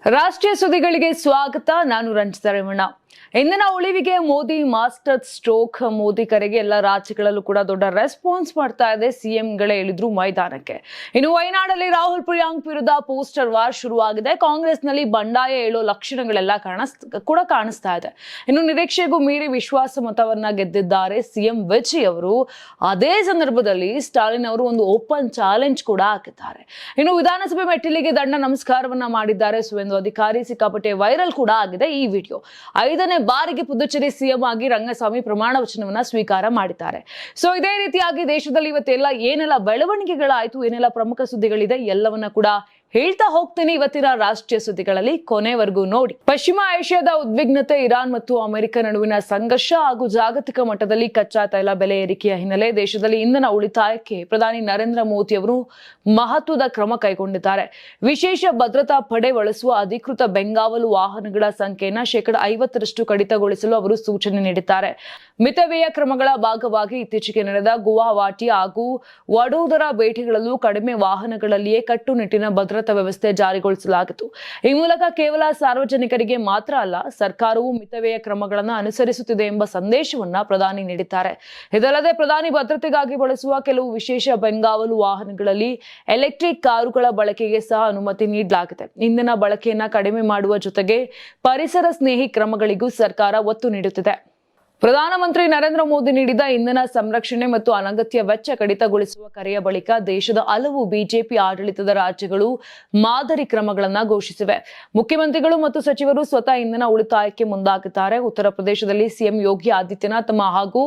ರಾಷ್ಟ್ರೀಯ ಸುದ್ದಿಗಳಿಗೆ ಸ್ವಾಗತ. ನಾನು ರಂಜಿತಾ ರೇವಣ್ಣ. ಇಂದಿನ ಉಳಿವಿಗೆ ಮೋದಿ ಮಾಸ್ಟರ್ ಸ್ಟ್ರೋಕ್. ಮೋದಿ ಕರೆಗೆ ಎಲ್ಲ ರಾಜ್ಯಗಳಲ್ಲೂ ಕೂಡ ದೊಡ್ಡ ರೆಸ್ಪಾನ್ಸ್ ಮಾಡ್ತಾ ಇದೆ. ಸಿಎಂಗಳೇ ಇಳಿದ್ರು ಮೈದಾನಕ್ಕೆ. ಇನ್ನು ವಯನಾಡಲ್ಲಿ ರಾಹುಲ್ ಪ್ರಿಯಾಂಕ್ ವಿರುದ್ಧ ಪೋಸ್ಟರ್ ವಾರ್ ಶುರುವಾಗಿದೆ. ಕಾಂಗ್ರೆಸ್ನಲ್ಲಿ ಬಂಡಾಯ ಏಳೋ ಲಕ್ಷಣಗಳೆಲ್ಲ ಕಾಣಿಸ್ತಾ ಇದೆ. ಇನ್ನು ನಿರೀಕ್ಷೆಗೂ ಮೀರಿ ವಿಶ್ವಾಸ ಮತವನ್ನ ಗೆದ್ದಿದ್ದಾರೆ ಸಿಎಂ ವಿಜಯ್ ಅವರು. ಅದೇ ಸಂದರ್ಭದಲ್ಲಿ ಸ್ಟಾಲಿನ್ ಅವರು ಒಂದು ಓಪನ್ ಚಾಲೆಂಜ್ ಕೂಡ ಹಾಕಿದ್ದಾರೆ. ಇನ್ನು ವಿಧಾನಸಭೆ ಮೆಟ್ಟಿಲಿಗೆ ದಂಡ ನಮಸ್ಕಾರವನ್ನ ಮಾಡಿದ್ದಾರೆ ಸುವೇಂದು ಅಧಿಕಾರಿ. ಸಿಕ್ಕಾಪಟ್ಟೆ ವೈರಲ್ ಕೂಡ ಆಗಿದೆ ಈ ವಿಡಿಯೋ. 5ನೇ ಬಾರಿಗೆ ಪುದುಚೇರಿ ಸಿಎಂ ಆಗಿ ರಂಗಸ್ವಾಮಿ ಪ್ರಮಾಣ ವಚನವನ್ನ ಸ್ವೀಕಾರ ಮಾಡಿದ್ದಾರೆ. ಸೊ ಇದೇ ರೀತಿಯಾಗಿ ದೇಶದಲ್ಲಿ ಇವತ್ತೆಲ್ಲ ಏನೆಲ್ಲ ಬೆಳವಣಿಗೆಗಳಾಯ್ತು, ಏನೆಲ್ಲ ಪ್ರಮುಖ ಸುದ್ದಿಗಳಿದೆ ಎಲ್ಲವನ್ನ ಕೂಡ ಹೇಳ್ತಾ ಹೋಗ್ತೀನಿ ಇವತ್ತಿನ ರಾಷ್ಟ್ರೀಯ ಸುದ್ದಿಗಳಲ್ಲಿ. ಕೊನೆವರೆಗೂ ನೋಡಿ. ಪಶ್ಚಿಮ ಏಷ್ಯಾದ ಉದ್ವಿಗ್ನತೆ, ಇರಾನ್ ಮತ್ತು ಅಮೆರಿಕ ನಡುವಿನ ಸಂಘರ್ಷ ಹಾಗೂ ಜಾಗತಿಕ ಮಟ್ಟದಲ್ಲಿ ಕಚ್ಚಾ ತೈಲ ಬೆಲೆ ಏರಿಕೆಯ ಹಿನ್ನೆಲೆ ದೇಶದಲ್ಲಿ ಇಂಧನ ಉಳಿತಾಯಕ್ಕೆ ಪ್ರಧಾನಿ ನರೇಂದ್ರ ಮೋದಿ ಅವರು ಮಹತ್ವದ ಕ್ರಮ ಕೈಗೊಂಡಿದ್ದಾರೆ. ವಿಶೇಷ ಭದ್ರತಾ ಪಡೆ ಬಳಸುವ ಅಧಿಕೃತ ಬೆಂಗಾವಲು ವಾಹನಗಳ ಸಂಖ್ಯೆಯನ್ನು 50% ಕಡಿತಗೊಳಿಸಲು ಅವರು ಸೂಚನೆ ನೀಡಿದ್ದಾರೆ. ಮಿತವ್ಯಯ ಕ್ರಮಗಳ ಭಾಗವಾಗಿ ಇತ್ತೀಚೆಗೆ ನಡೆದ ಗುವಾಹಟಿ ಹಾಗೂ ವಡೋದರ ಭೇಟಿಗಳಲ್ಲೂ ಕಡಿಮೆ ವಾಹನಗಳಲ್ಲಿಯೇ ಕಟ್ಟುನಿಟ್ಟಿನ ಭದ್ರತಾ ವ್ಯವಸ್ಥೆ ಜಾರಿಗೊಳಿಸಲಾಗಿತ್ತು. ಈ ಮೂಲಕ ಕೇವಲ ಸಾರ್ವಜನಿಕರಿಗೆ ಮಾತ್ರ ಅಲ್ಲ, ಸರ್ಕಾರವು ಮಿತವ್ಯಯ ಕ್ರಮಗಳನ್ನು ಅನುಸರಿಸುತ್ತಿದೆ ಎಂಬ ಸಂದೇಶವನ್ನ ಪ್ರಧಾನಿ ನೀಡಿದ್ದಾರೆ. ಇದಲ್ಲದೆ ಪ್ರಧಾನಿ ಭದ್ರತೆಗಾಗಿ ಬಳಸುವ ಕೆಲವು ವಿಶೇಷ ಬೆಂಗಾವಲು ವಾಹನಗಳಲ್ಲಿ ಎಲೆಕ್ಟ್ರಿಕ್ ಕಾರುಗಳ ಬಳಕೆಗೆ ಸಹ ಅನುಮತಿ ನೀಡಲಾಗಿದೆ. ಇಂಧನ ಬಳಕೆಯನ್ನ ಕಡಿಮೆ ಮಾಡುವ ಜೊತೆಗೆ ಪರಿಸರ ಸ್ನೇಹಿ ಕ್ರಮಗಳಿಗೂ ಸರ್ಕಾರ ಒತ್ತು ನೀಡುತ್ತಿದೆ. ಪ್ರಧಾನಮಂತ್ರಿ ನರೇಂದ್ರ ಮೋದಿ ನೀಡಿದ ಇಂಧನ ಸಂರಕ್ಷಣೆ ಮತ್ತು ಅನಗತ್ಯ ವೆಚ್ಚ ಕಡಿತಗೊಳಿಸುವ ಕರೆಯ ಬಳಿಕ ದೇಶದ ಹಲವು ಬಿಜೆಪಿ ಆಡಳಿತದ ರಾಜ್ಯಗಳು ಮಾದರಿ ಕ್ರಮಗಳನ್ನು ಘೋಷಿಸಿವೆ. ಮುಖ್ಯಮಂತ್ರಿಗಳು ಮತ್ತು ಸಚಿವರು ಸ್ವತಃ ಇಂಧನ ಉಳಿತಾಯಕ್ಕೆ ಮುಂದಾಗಿದ್ದಾರೆ. ಉತ್ತರ ಪ್ರದೇಶದಲ್ಲಿ ಸಿಎಂ ಯೋಗಿ ಆದಿತ್ಯನಾಥ್ ತಮ್ಮ ಹಾಗೂ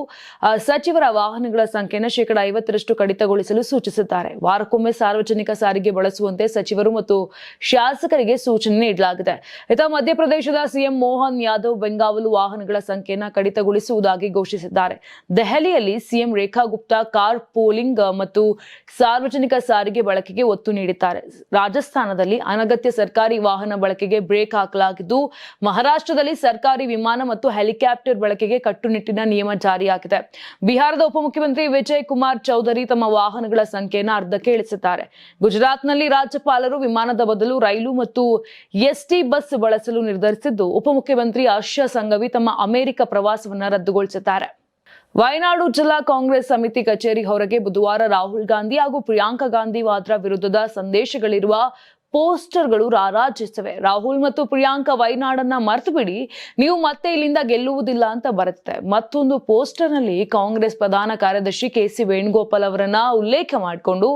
ಸಚಿವರ ವಾಹನಗಳ ಸಂಖ್ಯೆಯನ್ನು 50% ಕಡಿತಗೊಳಿಸಲು ಸೂಚಿಸಿದ್ದಾರೆ. ವಾರಕ್ಕೊಮ್ಮೆ ಸಾರ್ವಜನಿಕ ಸಾರಿಗೆ ಬಳಸುವಂತೆ ಸಚಿವರು ಮತ್ತು ಶಾಸಕರಿಗೆ ಸೂಚನೆ ನೀಡಲಾಗಿದೆ. ಇತ್ತ ಮಧ್ಯಪ್ರದೇಶದ ಸಿಎಂ ಮೋಹನ್ ಯಾದವ್ ಬೆಂಗಾವಲು ವಾಹನಗಳ ಸಂಖ್ಯೆಯನ್ನು ಕಡಿತಗೊಳಿಸಿ ಘೋಷಿಸಿದ್ದಾರೆ. ದೆಹಲಿಯಲ್ಲಿ ಸಿಎಂ ರೇಖಾ ಗುಪ್ತಾ ಕಾರ್ ಪೂಲಿಂಗ್ ಮತ್ತು ಸಾರ್ವಜನಿಕ ಸಾರಿಗೆ ಬಳಕೆಗೆ ಒತ್ತು ನೀಡಿದ್ದಾರೆ. ರಾಜಸ್ಥಾನದಲ್ಲಿ ಅನಗತ್ಯ ಸರ್ಕಾರಿ ವಾಹನ ಬಳಕೆಗೆ ಬ್ರೇಕ್ ಹಾಕಲಾಗಿದ್ದು, ಮಹಾರಾಷ್ಟ್ರದಲ್ಲಿ ಸರ್ಕಾರಿ ವಿಮಾನ ಮತ್ತು ಹೆಲಿಕಾಪ್ಟರ್ ಬಳಕೆಗೆ ಕಟ್ಟುನಿಟ್ಟಿನ ನಿಯಮ ಜಾರಿಯಾಗಿದೆ. ಬಿಹಾರದ ಉಪಮುಖ್ಯಮಂತ್ರಿ ವಿಜಯ್ ಕುಮಾರ್ ಚೌಧರಿ ತಮ್ಮ ವಾಹನಗಳ ಸಂಖ್ಯೆಯನ್ನು ಅರ್ಧಕ್ಕೆ ಇಳಿಸಿದ್ದಾರೆ. ಗುಜರಾತ್ನಲ್ಲಿ ರಾಜ್ಯಪಾಲರು ವಿಮಾನದ ಬದಲು ರೈಲು ಮತ್ತು ಎಸ್ಟಿ ಬಸ್ ಬಳಸಲು ನಿರ್ಧರಿಸಿದ್ದು, ಉಪಮುಖ್ಯಮಂತ್ರಿ ಹರ್ಷ ಸಂಘವಿ ತಮ್ಮ ಅಮೆರಿಕ ಪ್ರವಾಸವನ್ನ ರದ್ದುಗೊಳಿಸಿದ್ದಾರೆ. ವಯನಾಡು ಜಿಲ್ಲಾ ಕಾಂಗ್ರೆಸ್ ಸಮಿತಿ ಕಚೇರಿ ಹೊರಗೆ ಬುಧವಾರ ರಾಹುಲ್ ಗಾಂಧಿ ಹಾಗೂ ಪ್ರಿಯಾಂಕಾ ಗಾಂಧಿ ವಾದ್ರಾ ವಿರುದ್ಧದ ಸಂದೇಶಗಳಿರುವ ಪೋಸ್ಟರ್ಗಳು ರಾರಾಜಿಸಿವೆ. ರಾಹುಲ್ ಮತ್ತು ಪ್ರಿಯಾಂಕಾ ವಯನಾಡನ್ನ ಮರೆತು ಬಿಡಿ, ನೀವು ಮತ್ತೆ ಇಲ್ಲಿಂದ ಗೆಲ್ಲುವುದಿಲ್ಲ ಅಂತ ಬರುತ್ತೆ. ಮತ್ತೊಂದು ಪೋಸ್ಟರ್ನಲ್ಲಿ ಕಾಂಗ್ರೆಸ್ ಪ್ರಧಾನ ಕಾರ್ಯದರ್ಶಿ ಕೆಸಿ ವೇಣುಗೋಪಾಲ್ ಅವರನ್ನ ಉಲ್ಲೇಖ ಮಾಡಿಕೊಂಡು,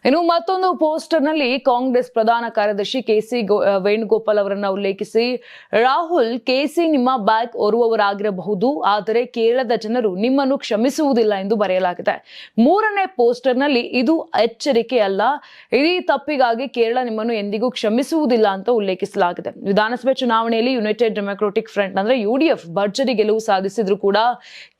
ಇನ್ನು ಮತ್ತೊಂದು ಪೋಸ್ಟರ್ನಲ್ಲಿ ಕಾಂಗ್ರೆಸ್ ಪ್ರಧಾನ ಕಾರ್ಯದರ್ಶಿ ಕೆಸಿ ವೇಣುಗೋಪಾಲ್ ಅವರನ್ನ ಉಲ್ಲೇಖಿಸಿ, ರಾಹುಲ್, ಕೆಸಿ ನಿಮ್ಮ ಬ್ಯಾಗ್ ಹೊರುವವರಾಗಿರಬಹುದು, ಆದರೆ ಕೇರಳದ ಜನರು ನಿಮ್ಮನ್ನು ಕ್ಷಮಿಸುವುದಿಲ್ಲ ಎಂದು ಬರೆಯಲಾಗಿದೆ. 3ನೇ ಪೋಸ್ಟರ್ನಲ್ಲಿ ಇದು ಎಚ್ಚರಿಕೆ ಅಲ್ಲ, ಇಡೀ ತಪ್ಪಿಗಾಗಿ ಕೇರಳ ನಿಮ್ಮನ್ನು ಎಂದಿಗೂ ಕ್ಷಮಿಸುವುದಿಲ್ಲ ಅಂತ ಉಲ್ಲೇಖಿಸಲಾಗಿದೆ. ವಿಧಾನಸಭೆ ಚುನಾವಣೆಯಲ್ಲಿ ಯುನೈಟೆಡ್ ಡೆಮೊಕ್ರಾಟಿಕ್ ಫ್ರಂಟ್ ಅಂದ್ರೆ ಯುಡಿಎಫ್ ಭರ್ಜರಿ ಗೆಲುವು ಸಾಧಿಸಿದ್ರು ಕೂಡ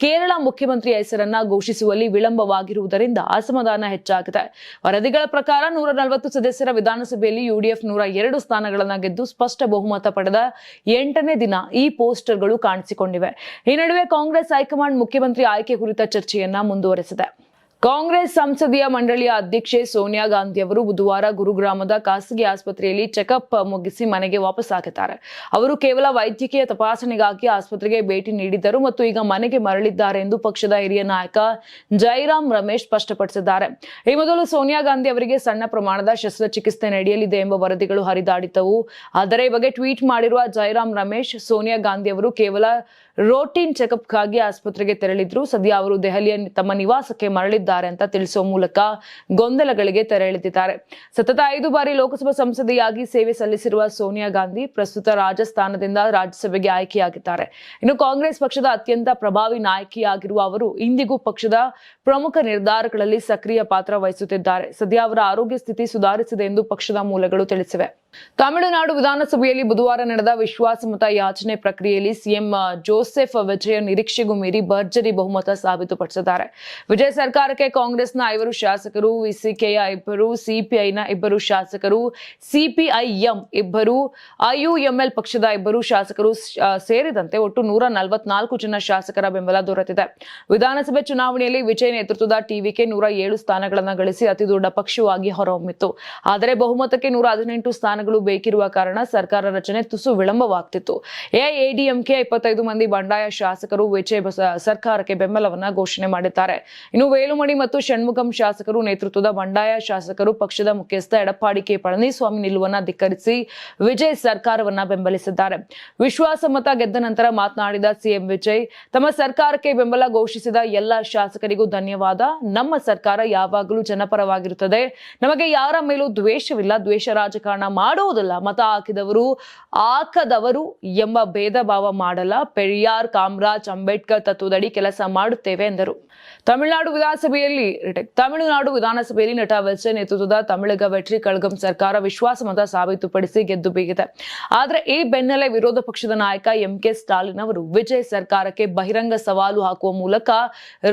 ಕೇರಳ ಮುಖ್ಯಮಂತ್ರಿ ಹೆಸರನ್ನ ಘೋಷಿಸುವಲ್ಲಿ ವಿಳಂಬವಾಗಿರುವುದರಿಂದ ಅಸಮಾಧಾನ ಹೆಚ್ಚಾಗಿದೆ. ವರದಿಗಳ ಪ್ರಕಾರ 140 ಸದಸ್ಯರ ವಿಧಾನಸಭೆಯಲ್ಲಿ ಯುಡಿಎಫ್ 102 ಸ್ಥಾನಗಳನ್ನು ಗೆದ್ದು ಸ್ಪಷ್ಟ ಬಹುಮತ ಪಡೆದ 8ನೇ ದಿನ ಈ ಪೋಸ್ಟರ್ಗಳು ಕಾಣಿಸಿಕೊಂಡಿವೆ. ಈ ನಡುವೆ ಕಾಂಗ್ರೆಸ್ ಹೈಕಮಾಂಡ್ ಮುಖ್ಯಮಂತ್ರಿ ಆಯ್ಕೆ ಕುರಿತ ಚರ್ಚೆಯನ್ನ ಮುಂದುವರೆಸಿದೆ. ಕಾಂಗ್ರೆಸ್ ಸಂಸದೀಯ ಮಂಡಳಿಯ ಅಧ್ಯಕ್ಷೆ ಸೋನಿಯಾ ಗಾಂಧಿ ಅವರು ಬುಧವಾರ ಗುರುಗ್ರಾಮದ ಖಾಸಗಿ ಆಸ್ಪತ್ರೆಯಲ್ಲಿ ಚೆಕಪ್ ಮುಗಿಸಿ ಮನೆಗೆ ವಾಪಸ್ಸಾಗಿದ್ದಾರೆ. ಅವರು ಕೇವಲ ವೈದ್ಯಕೀಯ ತಪಾಸಣೆಗಾಗಿ ಆಸ್ಪತ್ರೆಗೆ ಭೇಟಿ ನೀಡಿದ್ದರು ಮತ್ತು ಈಗ ಮನೆಗೆ ಮರಳಿದ್ದಾರೆ ಎಂದು ಪಕ್ಷದ ಹಿರಿಯ ನಾಯಕ ಜೈರಾಮ್ ರಮೇಶ್ ಸ್ಪಷ್ಟಪಡಿಸಿದ್ದಾರೆ. ಈ ಮೊದಲು ಸೋನಿಯಾ ಗಾಂಧಿ ಅವರಿಗೆ ಸಣ್ಣ ಪ್ರಮಾಣದ ಶಸ್ತ್ರಚಿಕಿತ್ಸೆ ನಡೆಯಲಿದೆ ಎಂಬ ವರದಿಗಳು ಹರಿದಾಡಿದ್ದವು. ಆದರೆ ಈ ಬಗ್ಗೆ ಟ್ವೀಟ್ ಮಾಡಿರುವ ಜೈರಾಮ್ ರಮೇಶ್, ಸೋನಿಯಾ ಗಾಂಧಿ ಅವರು ಕೇವಲ ರೋಟೀನ್ ಚೆಕಪ್ಗಾಗಿ ಆಸ್ಪತ್ರೆಗೆ ತೆರಳಿದ್ರು. ಸದ್ಯ ಅವರು ದೆಹಲಿಯ ತಮ್ಮ ನಿವಾಸಕ್ಕೆ ಮರಳಿದ್ದಾರೆ ಅಂತ ತಿಳಿಸುವ ಮೂಲಕ ಗೊಂದಲಗಳಿಗೆ ತೆರೆ ಎಳೆದಿದ್ದಾರೆ. ಸತತ 5 ಬಾರಿ ಲೋಕಸಭಾ ಸಂಸದೆಯಾಗಿ ಸೇವೆ ಸಲ್ಲಿಸಿರುವ ಸೋನಿಯಾ ಗಾಂಧಿ ಪ್ರಸ್ತುತ ರಾಜಸ್ಥಾನದಿಂದ ರಾಜ್ಯಸಭೆಗೆ ಆಯ್ಕೆಯಾಗಿದ್ದಾರೆ. ಇನ್ನು ಕಾಂಗ್ರೆಸ್ ಪಕ್ಷದ ಅತ್ಯಂತ ಪ್ರಭಾವಿ ನಾಯಕಿಯಾಗಿರುವ ಅವರು ಇಂದಿಗೂ ಪಕ್ಷದ ಪ್ರಮುಖ ನಿರ್ಧಾರಗಳಲ್ಲಿ ಸಕ್ರಿಯ ಪಾತ್ರ ವಹಿಸುತ್ತಿದ್ದಾರೆ. ಸದ್ಯ ಅವರ ಆರೋಗ್ಯ ಸ್ಥಿತಿ ಸುಧಾರಿಸಿದೆ ಎಂದು ಪಕ್ಷದ ಮೂಲಗಳು ತಿಳಿಸಿವೆ. ತಮಿಳುನಾಡು ವಿಧಾನಸಭೆಯಲ್ಲಿ ಬುಧವಾರ ನಡೆದ ವಿಶ್ವಾಸಮತ ಯಾಚನೆ ಪ್ರಕ್ರಿಯೆಯಲ್ಲಿ ಸಿಎಂ ಜೋಸೆಫ್ ವಿಜಯ್ ನಿರೀಕ್ಷೆಗೂ ಮೀರಿ ಭರ್ಜರಿ ಬಹುಮತ ಸಾಬೀತುಪಡಿಸಿದ್ದಾರೆ. ವಿಜಯ್ ಸರ್ಕಾರಕ್ಕೆ ಸರ್ಕಾರಕ್ಕೆ ಕಾಂಗ್ರೆಸ್ನ 5 ಶಾಸಕರು, ವಿಸಿಕೆಯ 2, ಸಿಪಿಐನ 2 ಶಾಸಕರು, ಸಿಪಿಐಎಂ 2, ಐಯುಎಂಎಲ್ ಪಕ್ಷದ 2 ಶಾಸಕರು ಸೇರಿದಂತೆ ಒಟ್ಟು 144 ಜನ ಶಾಸಕರ ಬೆಂಬಲ ದೊರೆತಿದೆ. ವಿಧಾನಸಭೆ ಚುನಾವಣೆಯಲ್ಲಿ ವಿಜಯ್ ನೇತೃತ್ವದ ಟಿವಿಕೆ 107 ಸ್ಥಾನಗಳನ್ನು ಗಳಿಸಿ ಅತಿ ದೊಡ್ಡ ಪಕ್ಷವಾಗಿ ಹೊರಹೊಮ್ಮಿತ್ತು. ಆದರೆ ಬಹುಮತಕ್ಕೆ 118 ಸ್ಥಾನಗಳು ಬೇಕಿರುವ ಕಾರಣ ಸರ್ಕಾರ ರಚನೆ ತುಸು ವಿಳಂಬವಾಗ್ತಿತ್ತು. ಎಐಎಡಿಎಂಕೆ 25 ಮಂದಿ ಬಂಡಾಯ ಶಾಸಕರು ವಿಜಯ್ ಸರ್ಕಾರಕ್ಕೆ ಬೆಂಬಲವನ್ನ ಘೋಷಣೆ ಮಾಡಿದ್ದಾರೆ. ಇನ್ನು ವೇಲುಮಣಿ ಮತ್ತು ಷಣ್ಮುಗಂ ಶಾಸಕರು ನೇತೃತ್ವದ ಬಂಡಾಯ ಶಾಸಕರು ಪಕ್ಷದ ಮುಖ್ಯಸ್ಥ ಎಡಪ್ಪಾಡಿ ಕೆ ಪಳನಿಸ್ವಾಮಿ ನಿಲುವನ್ನ ಧಿಕ್ಕರಿಸಿ ವಿಜಯ್ ಸರ್ಕಾರವನ್ನ ಬೆಂಬಲಿಸಿದ್ದಾರೆ. ವಿಶ್ವಾಸಮತ ಗೆದ್ದ ನಂತರ ಮಾತನಾಡಿದ ಸಿಎಂ ವಿಜಯ್, ತಮ್ಮ ಸರ್ಕಾರಕ್ಕೆ ಬೆಂಬಲ ಘೋಷಿಸಿದ ಎಲ್ಲ ಶಾಸಕರಿಗೂ ಧನ್ಯವಾದ. ನಮ್ಮ ಸರ್ಕಾರ ಯಾವಾಗಲೂ ಜನಪರವಾಗಿರುತ್ತದೆ. ನಮಗೆ ಯಾರ ಮೇಲೂ ದ್ವೇಷವಿಲ್ಲ, ದ್ವೇಷ ರಾಜಕಾರಣ ಮಾಡುವುದಿಲ್ಲ. ಮತ ಹಾಕದವರು ಎಂಬ ಭೇದ ಭಾವ ಮಾಡಲ್ಲ. ಪೆರಿಯಾರ್, ಕಾಮರಾಜ್, ಅಂಬೇಡ್ಕರ್ ತತ್ವದಡಿ ಕೆಲಸ ಮಾಡುತ್ತೇವೆ ಎಂದರು. ತಮಿಳುನಾಡು ವಿಧಾನಸಭೆಯಲ್ಲಿ ನಟ ವಿಜಯ್ ನೇತೃತ್ವದ ತಮಿಳಗ ವೆಟ್ರಿ ಕಳಗಂ ಸರ್ಕಾರ ವಿಶ್ವಾಸಮತ ಸಾಬೀತುಪಡಿಸಿ ಗೆದ್ದು ಬೀಗಿದೆ. ಆದರೆ ಈ ಬೆನ್ನಲ್ಲೇ ವಿರೋಧ ಪಕ್ಷದ ನಾಯಕ ಎಂಕೆ ಸ್ಟಾಲಿನ್ ಅವರು ವಿಜಯ್ ಸರ್ಕಾರಕ್ಕೆ ಬಹಿರಂಗ ಸವಾಲು ಹಾಕುವ ಮೂಲಕ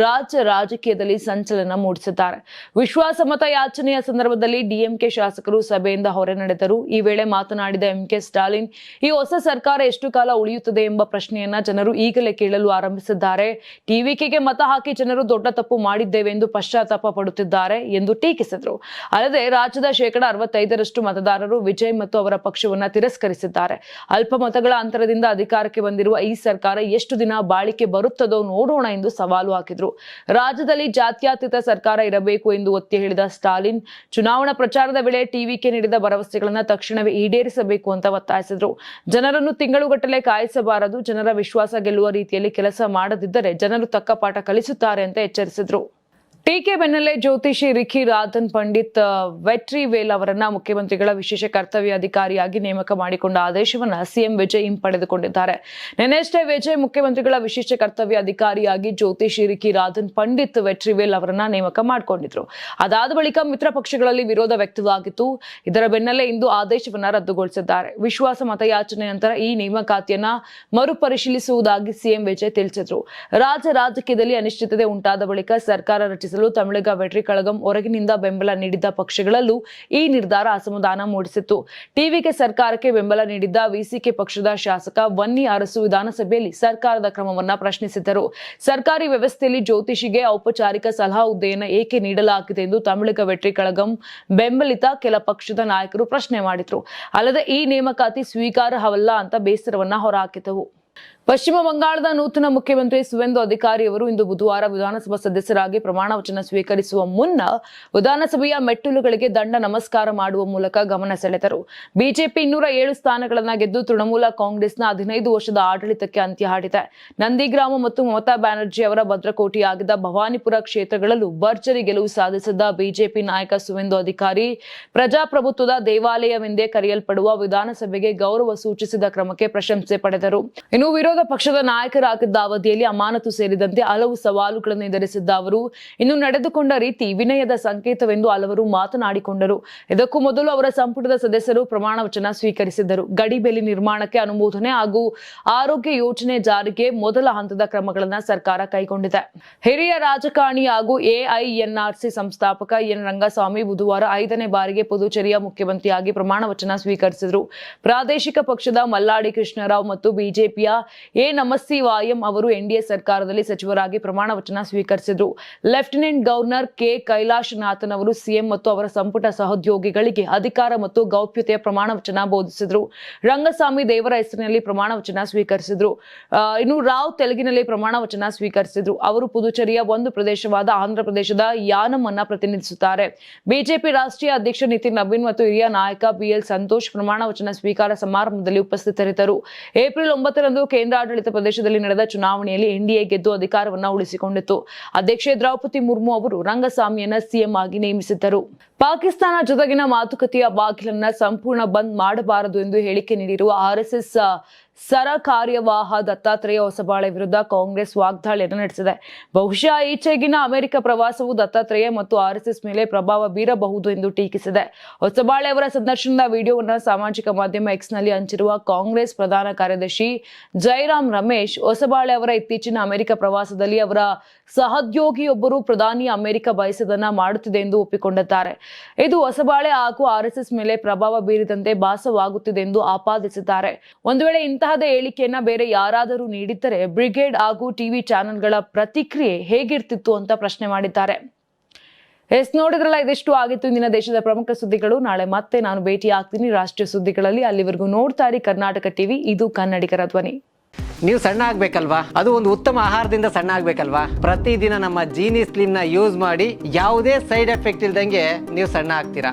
ರಾಜ್ಯ ರಾಜಕೀಯದಲ್ಲಿ ಸಂಚಲನ ಮೂಡಿಸಿದ್ದಾರೆ. ವಿಶ್ವಾಸಮತ ಯಾಚನೆಯ ಸಂದರ್ಭದಲ್ಲಿ ಡಿಎಂಕೆ ಶಾಸಕರು ಸಭೆಯಿಂದ ಹೊರ ನಡೆದರು. ಈ ವೇಳೆ ಮಾತನಾಡಿದ ಎಂಕೆ ಸ್ಟಾಲಿನ್, ಈ ಹೊಸ ಸರ್ಕಾರ ಎಷ್ಟು ಕಾಲ ಉಳಿಯುತ್ತದೆ ಎಂಬ ಪ್ರಶ್ನೆಯನ್ನ ಜನರು ಈಗಲೇ ಕೇಳಲು ಆರಂಭಿಸಿದ್ದಾರೆ. ಟಿವಿಕೆಗೆ ಮತ ಹಾಕಿ ಜನರು ದೊಡ್ಡ ತಪ್ಪು ಮಾಡಿದ್ದೇವೆ ಎಂದು ಪಶ್ಚಾತ್ತಾಪ ಪಡುತ್ತಿದ್ದಾರೆ ಎಂದು ಟೀಕಿಸಿದರು. ಅಲ್ಲದೆ ರಾಜ್ಯದ 65% ಮತದಾರರು ವಿಜಯ್ ಮತ್ತು ಅವರ ಪಕ್ಷವನ್ನ ತಿರಸ್ಕರಿಸಿದ್ದಾರೆ. ಅಲ್ಪ ಮತಗಳ ಅಂತರದಿಂದ ಅಧಿಕಾರಕ್ಕೆ ಬಂದಿರುವ ಈ ಸರ್ಕಾರ ಎಷ್ಟು ದಿನ ಬಾಳಿಕೆ ಬರುತ್ತದೋ ನೋಡೋಣ ಎಂದು ಸವಾಲು ಹಾಕಿದ್ರು. ರಾಜ್ಯದಲ್ಲಿ ಜಾತ್ಯತೀತ ಸರ್ಕಾರ ಇರಬೇಕು ಎಂದು ಒತ್ತಿ ಹೇಳಿದ ಸ್ಟಾಲಿನ್, ಚುನಾವಣಾ ಪ್ರಚಾರದ ವೇಳೆ ಟಿವಿಕೆ ನೀಡಿದ ಭರವಸೆಗಳನ್ನ ತಕ್ಷಣವೇ ಈಡೇರಿಸಬೇಕು ಅಂತ ಒತ್ತಾಯಿಸಿದ್ರು. ಜನರನ್ನು ತಿಂಗಳುಗಟ್ಟಲೆ ಕಾಯಿಸಬಾರದು. ಜನರ ವಿಶ್ವಾಸ ಗೆಲ್ಲುವ ರೀತಿಯಲ್ಲಿ ಕೆಲಸ ಮಾಡದಿದ್ದರೆ ಜನರು ತಕ್ಕ ಪಾಠ ಕಲಿಸುತ್ತಾರೆ ಅಂತ ಎಚ್ಚರಿಸಿದ್ರು. ಟೀಕೆ ಬೆನ್ನಲ್ಲೇ ಜ್ಯೋತಿಷಿ ರಿಖಿ ರಾಧನ್ ಪಂಡಿತ್ ವೆಟ್ರಿವೇಲ್ ಅವರನ್ನ ಮುಖ್ಯಮಂತ್ರಿಗಳ ವಿಶೇಷ ಕರ್ತವ್ಯ ಅಧಿಕಾರಿಯಾಗಿ ನೇಮಕ ಮಾಡಿಕೊಂಡ ಆದೇಶವನ್ನ ಸಿಎಂ ವಿಜಯ್ ಹಿಂಪಡೆದುಕೊಂಡಿದ್ದಾರೆ. ನಿನ್ನೆಷ್ಟೇ ವಿಜಯ್ ಮುಖ್ಯಮಂತ್ರಿಗಳ ವಿಶೇಷ ಕರ್ತವ್ಯ ಅಧಿಕಾರಿಯಾಗಿ ಜ್ಯೋತಿಷಿ ರಿಖಿ ರಾಧನ್ ಪಂಡಿತ್ ವೆಟ್ರಿವೇಲ್ ಅವರನ್ನ ನೇಮಕ ಮಾಡಿಕೊಂಡಿದ್ರು. ಅದಾದ ಬಳಿಕ ಮಿತ್ರ ಪಕ್ಷಗಳಲ್ಲಿ ವಿರೋಧ ವ್ಯಕ್ತವಾಗಿತ್ತು. ಇದರ ಬೆನ್ನಲ್ಲೇ ಇಂದು ಆದೇಶವನ್ನ ರದ್ದುಗೊಳಿಸಿದ್ದಾರೆ. ವಿಶ್ವಾಸ ಮತಯಾಚನೆ ನಂತರ ಈ ನೇಮಕಾತಿಯನ್ನ ಮರುಪರಿಶೀಲಿಸುವುದಾಗಿ ಸಿಎಂ ವಿಜಯ್ ತಿಳಿಸಿದ್ರು. ರಾಜಕೀಯದಲ್ಲಿ ಅನಿಶ್ಚಿತತೆ ಉಂಟಾದ ಬಳಿಕ ಸರ್ಕಾರ ರಚಿಸಲು ತಮಿಳಗ ವೆಟ್ರಿ ಕಳಗಂ ಹೊರಗಿನಿಂದ ಬೆಂಬಲ ನೀಡಿದ್ದ ಪಕ್ಷಗಳಲ್ಲೂ ಈ ನಿರ್ಧಾರ ಅಸಮಾಧಾನ ಮೂಡಿಸಿತ್ತು. ಟಿವಿಕೆ ಸರ್ಕಾರಕ್ಕೆ ಬೆಂಬಲ ನೀಡಿದ್ದ ವಿಸಿಕೆ ಪಕ್ಷದ ಶಾಸಕ ವನ್ನಿ ಅರಸು ವಿಧಾನಸಭೆಯಲ್ಲಿ ಸರ್ಕಾರದ ಕ್ರಮವನ್ನ ಪ್ರಶ್ನಿಸಿದ್ದರು. ಸರ್ಕಾರಿ ವ್ಯವಸ್ಥೆಯಲ್ಲಿ ಜ್ಯೋತಿಷಿಗೆ ಔಪಚಾರಿಕ ಸಲಹಾ ಹುದ್ದೆಯನ್ನು ಏಕೆ ನೀಡಲಾಗಿದೆ ಎಂದು ತಮಿಳಗ ವೆಟ್ರಿ ಕಳಗಂ ಬೆಂಬಲಿತ ಕೆಲ ಪಕ್ಷದ ನಾಯಕರು ಪ್ರಶ್ನೆ ಮಾಡಿದ್ರು. ಅಲ್ಲದೆ ಈ ನೇಮಕಾತಿ ಸ್ವೀಕಾರಾರ್ಹವಲ್ಲ ಅಂತ ಬೇಸರವನ್ನ ಹೊರಹಾಕಿದವು. ಪಶ್ಚಿಮ ಬಂಗಾಳದ ನೂತನ ಮುಖ್ಯಮಂತ್ರಿ ಸುವೇಂದು ಅಧಿಕಾರಿ ಅವರು ಇಂದು ಬುಧವಾರ ವಿಧಾನಸಭಾ ಸದಸ್ಯರಾಗಿ ಪ್ರಮಾಣ ವಚನ ಸ್ವೀಕರಿಸುವ ಮುನ್ನ ವಿಧಾನಸಭೆಯ ಮೆಟ್ಟಿಲುಗಳಿಗೆ ದಂಡ ನಮಸ್ಕಾರ ಮಾಡುವ ಮೂಲಕ ಗಮನ ಸೆಳೆದರು. ಬಿಜೆಪಿ 207 ಸ್ಥಾನಗಳನ್ನು ಗೆದ್ದು ತೃಣಮೂಲ ಕಾಂಗ್ರೆಸ್ನ 15 ವರ್ಷದ ಆಡಳಿತಕ್ಕೆ ಅಂತ್ಯ ಹಾಡಿದೆ. ನಂದಿಗ್ರಾಮ ಮತ್ತು ಮಮತಾ ಬ್ಯಾನರ್ಜಿ ಅವರ ಭದ್ರಕೋಟೆಯಾಗಿದ್ದ ಭವಾನಿಪುರ ಕ್ಷೇತ್ರಗಳಲ್ಲೂ ಭರ್ಜರಿ ಗೆಲುವು ಸಾಧಿಸಿದ್ದ ಬಿಜೆಪಿ ನಾಯಕ ಸುವೇಂದು ಅಧಿಕಾರಿ ಪ್ರಜಾಪ್ರಭುತ್ವದ ದೇವಾಲಯವೆಂದೇ ಕರೆಯಲ್ಪಡುವ ವಿಧಾನಸಭೆಗೆ ಗೌರವ ಸೂಚಿಸಿದ ಕ್ರಮಕ್ಕೆ ಪ್ರಶಂಸೆ ಪಡೆದರು. ಇನ್ನು ವಿರೋಧ ಪಕ್ಷದ ನಾಯಕರಾಗಿದ್ದ ಅವಧಿಯಲ್ಲಿ ಅಮಾನತು ಸೇರಿದಂತೆ ಹಲವು ಸವಾಲುಗಳನ್ನು ಎದುರಿಸಿದ್ದ ಅವರು ಇನ್ನು ನಡೆದುಕೊಂಡ ರೀತಿ ವಿನಯದ ಸಂಕೇತವೆಂದು ಹಲವರು ಮಾತನಾಡಿಕೊಂಡರು. ಇದಕ್ಕೂ ಮೊದಲು ಅವರ ಸಂಪುಟದ ಸದಸ್ಯರು ಪ್ರಮಾಣ ವಚನ ಸ್ವೀಕರಿಸಿದ್ದರು. ಗಡಿಬೇಲಿ ನಿರ್ಮಾಣಕ್ಕೆ ಅನುಮೋದನೆ ಹಾಗೂ ಆರೋಗ್ಯ ಯೋಜನೆ ಜಾರಿಗೆ ಮೊದಲ ಹಂತದ ಕ್ರಮಗಳನ್ನು ಸರ್ಕಾರ ಕೈಗೊಂಡಿದೆ. ಹಿರಿಯ ರಾಜಕಾರಣಿ ಹಾಗೂ ಎಐಎನ್ಆರ್ಸಿ ಸಂಸ್ಥಾಪಕ ಎನ್ ರಂಗಸ್ವಾಮಿ ಬುಧವಾರ 5ನೇ ಬಾರಿಗೆ ಪುದುಚೇರಿಯ ಮುಖ್ಯಮಂತ್ರಿಯಾಗಿ ಪ್ರಮಾಣ ವಚನ ಸ್ವೀಕರಿಸಿದರು. ಪ್ರಾದೇಶಿಕ ಪಕ್ಷದ ಮಲ್ಲಾಡಿ ಕೃಷ್ಣರಾವ್ ಮತ್ತು ಬಿಜೆಪಿಯ ಎ ನಮಸ್ತಿವಾಯಂ ಅವರು ಎನ್ಡಿಎ ಸರ್ಕಾರದಲ್ಲಿ ಸಚಿವರಾಗಿ ಪ್ರಮಾಣ ವಚನ ಸ್ವೀಕರಿಸಿದರು. ಲೆಫ್ಟಿನೆಂಟ್ ಗವರ್ನರ್ ಕೆ ಕೈಲಾಶನಾಥನ್ ಅವರು ಸಿಎಂ ಮತ್ತು ಅವರ ಸಂಪುಟ ಸಹೋದ್ಯೋಗಿಗಳಿಗೆ ಅಧಿಕಾರ ಮತ್ತು ಗೌಪ್ಯತೆಯ ಪ್ರಮಾಣ ವಚನ ಬೋಧಿಸಿದರು. ರಂಗಸ್ವಾಮಿ ದೇವರ ಹೆಸರಿನಲ್ಲಿ ಪ್ರಮಾಣ ವಚನ ಸ್ವೀಕರಿಸಿದರು. ಇನ್ನು ರಾವ್ ತೆಲುಗಿನಲ್ಲಿ ಪ್ರಮಾಣ ವಚನ ಸ್ವೀಕರಿಸಿದರು. ಅವರು ಪುದುಚೇರಿಯ ಒಂದು ಪ್ರದೇಶವಾದ ಆಂಧ್ರ ಪ್ರದೇಶದ ಯಾನಂ ಅನ್ನ ಪ್ರತಿನಿಧಿಸುತ್ತಾರೆ. ಬಿಜೆಪಿ ರಾಷ್ಟ್ರೀಯ ಅಧ್ಯಕ್ಷ ನಿತಿನ್ ನವೀನ್ ಮತ್ತು ಹಿರಿಯ ನಾಯಕ ಬಿಎಲ್ ಸಂತೋಷ್ ಪ್ರಮಾಣ ವಚನ ಸ್ವೀಕಾರ ಸಮಾರಂಭದಲ್ಲಿ ಉಪಸ್ಥಿತರಿದ್ದರು. ಏಪ್ರಿಲ್ 9ರಂದು ಕೇಂದ್ರಾಡಳಿತ ಪ್ರದೇಶದಲ್ಲಿ ನಡೆದ ಚುನಾವಣೆಯಲ್ಲಿ ಎನ್ಡಿಎ ಗೆದ್ದು ಅಧಿಕಾರವನ್ನು ಉಳಿಸಿಕೊಂಡಿತ್ತು. ಅಧ್ಯಕ್ಷೆ ದ್ರೌಪದಿ ಮುರ್ಮು ಅವರು ರಂಗಸ್ವಾಮಿಯನ್ನ ಸಿಎಂ ಆಗಿ ನೇಮಿಸಿದ್ದರು. ಪಾಕಿಸ್ತಾನ ಜೊತೆಗಿನ ಮಾತುಕತೆಯ ಬಾಗಿಲನ್ನ ಸಂಪೂರ್ಣ ಬಂದ್ ಮಾಡಬಾರದು ಎಂದು ಹೇಳಿಕೆ ನೀಡಿರುವ ಆರ್ಎಸ್ಎಸ್ ಸರ ಕಾರ್ಯವಾಹ ದತ್ತಾತ್ರೇಯ ಹೊಸಬಾಳೆ ವಿರುದ್ಧ ಕಾಂಗ್ರೆಸ್ ವಾಗ್ದಾಳಿಯನ್ನು ನಡೆಸಿದೆ. ಬಹುಶಃ ಈಚೆಗಿನ ಅಮೆರಿಕ ಪ್ರವಾಸವು ದತ್ತಾತ್ರೇಯ ಮತ್ತು RSS ಮೇಲೆ ಪ್ರಭಾವ ಬೀರಬಹುದು ಎಂದು ಟೀಕಿಸಿದೆ. ಹೊಸಬಾಳೆ ಅವರ ಸಂದರ್ಶನದ ವಿಡಿಯೋವನ್ನು ಸಾಮಾಜಿಕ ಮಾಧ್ಯಮ X ನಲ್ಲಿ ಹಂಚಿರುವ ಕಾಂಗ್ರೆಸ್ ಪ್ರಧಾನ ಕಾರ್ಯದರ್ಶಿ ಜೈರಾಮ್ ರಮೇಶ್, ಹೊಸಬಾಳೆ ಅವರ ಇತ್ತೀಚಿನ ಅಮೆರಿಕ ಪ್ರವಾಸದಲ್ಲಿ ಅವರ ಸಹೋದ್ಯೋಗಿಯೊಬ್ಬರು ಪ್ರಧಾನಿ ಅಮೆರಿಕ ಬಯಸದನ್ನ ಮಾಡುತ್ತಿದೆ ಎಂದು ಒಪ್ಪಿಕೊಂಡಿದ್ದಾರೆ. ಇದು ಹೊಸಬಾಳೆ ಹಾಗೂ RSS ಮೇಲೆ ಪ್ರಭಾವ ಬೀರಿದಂತೆ ಭಾಸವಾಗುತ್ತಿದೆ ಎಂದು ಆಪಾದಿಸಿದ್ದಾರೆ. ಒಂದು ವೇಳೆ ಇಂತಹದೇ ಹೇಳಿಕೆಯನ್ನ ಬೇರೆ ಯಾರಾದರೂ ನೀಡಿದ್ದರೆ ಬ್ರಿಗೇಡ್ ಹಾಗೂ ಟಿವಿ ಚಾನೆಲ್ಗಳ ಪ್ರತಿಕ್ರಿಯೆ ಹೇಗಿರ್ತಿತ್ತು ಅಂತ ಪ್ರಶ್ನೆ ಮಾಡಿದ್ದಾರೆ. ನೋಡಿದ್ರಲ್ಲ, ಇದಿಷ್ಟು ಆಗಿತ್ತು ಇಂದಿನ ದೇಶದ ಪ್ರಮುಖ ಸುದ್ದಿಗಳು. ನಾಳೆ ಮತ್ತೆ ನಾನು ಭೇಟಿ ಆಗ್ತೀನಿ ರಾಷ್ಟ್ರೀಯ ಸುದ್ದಿಗಳಲ್ಲಿ. ಅಲ್ಲಿವರೆಗೂ ನೋಡ್ತಾ ಇರಿ ಕರ್ನಾಟಕ ಟಿವಿ, ಇದು ಕನ್ನಡಿಗರ ಧ್ವನಿ. ನೀವು ಸಣ್ಣ ಆಗ್ಬೇಕಲ್ವಾ? ಅದು ಒಂದು ಉತ್ತಮ ಆಹಾರದಿಂದ ಸಣ್ಣ ಆಗ್ಬೇಕಲ್ವಾ? ಪ್ರತಿದಿನ ನಮ್ಮ ಜೀನಿ ಸ್ಲಿಮ್ ನ ಯೂಸ್ ಮಾಡಿ ಯಾವುದೇ ಸೈಡ್ ಎಫೆಕ್ಟ್ ಇಲ್ದಂಗೆ ನೀವು ಸಣ್ಣ ಆಗ್ತೀರಾ.